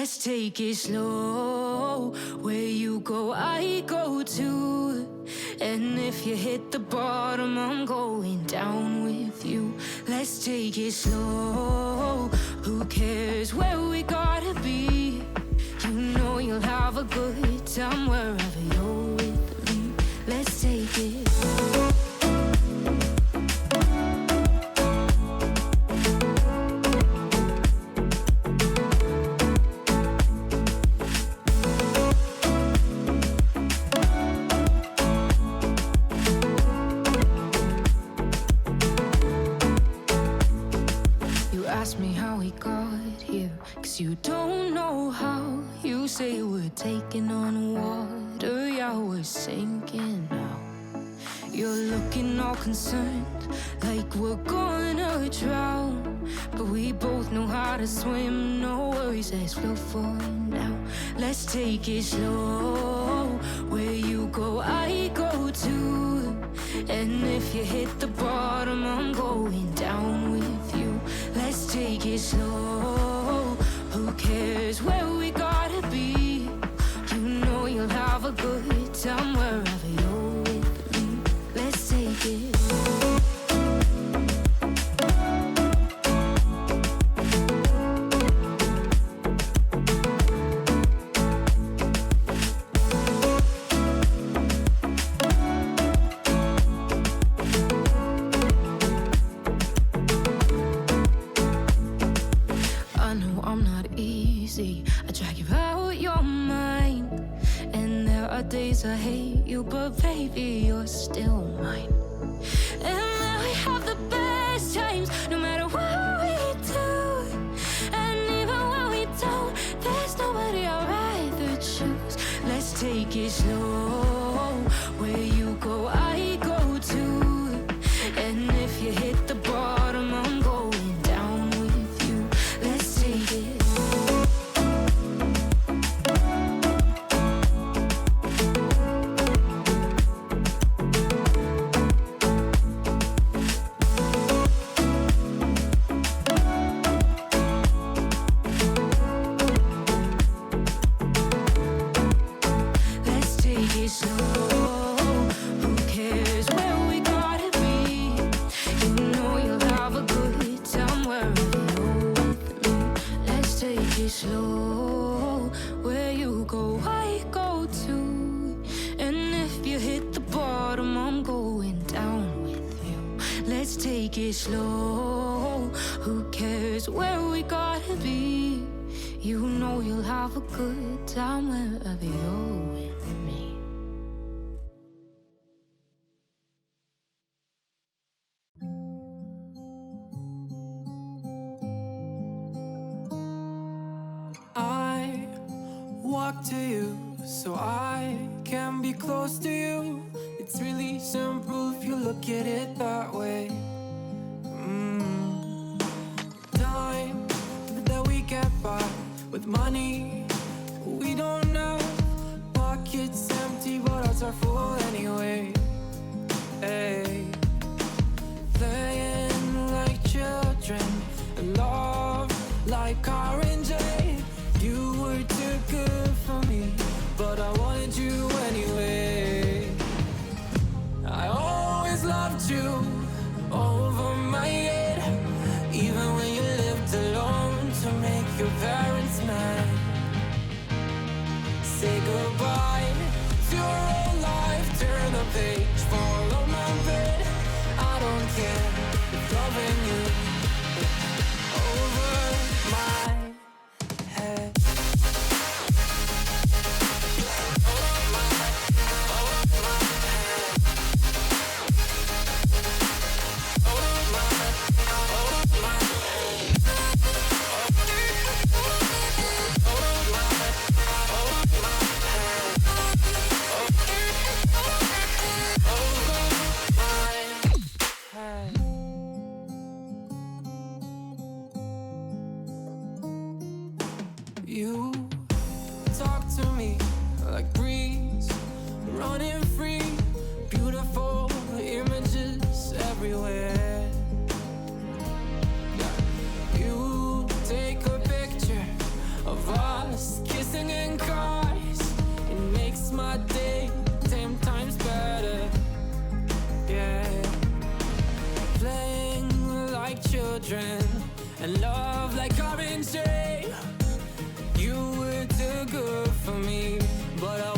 Let's take it slow. Where you go, I go too. And if you hit the bottom, I'm going down with you. Let's take it slow. Who cares where we gotta be? You know you'll have a good time wherever you're with me. Let's take it slow. Ask me how we got here, 'cause you don't know how. You say we're taking on water, yeah, we're sinking now. You're looking all concerned, like we're gonna drown. But we both know how to swim, no worries, let's flow for now. Let's take it slow. Where you go, I go too. And if you hit the bottom, I'm going down with you. Let's take it slow. Who cares where we gotta be? You know you'll have a good time wherever you're with me. Let's take it slow. I drag you out your mind, and there are days I hate you, but baby, you're still mine. And now we have the best times, no matter what we do. And even when we don't, there's nobody I'd rather choose. Let's take it slow. Where you go, I go too. And if you hit the bottom, I'm going down with you. Let's take it slow. Slow, where you go, I go too. And if you hit the bottom, I'm going down with you. Let's take it slow. Who cares where we gotta be? You know you'll have a good time wherever you're with me. Walk to you so I can be close to you. It's really simple if you look at it that way. Time that we get by with money we don't know. Pockets empty but hearts are full anyway. Hey, playing like children and love like orange. You were too good for me, but I wanted you anyway. I always loved you over my head, even when you lived alone to make your parents mad. Say goodbye to your old life, turn the page, follow my bed. I don't care if loving you over my head. children and love like orange. You were too good for me, but I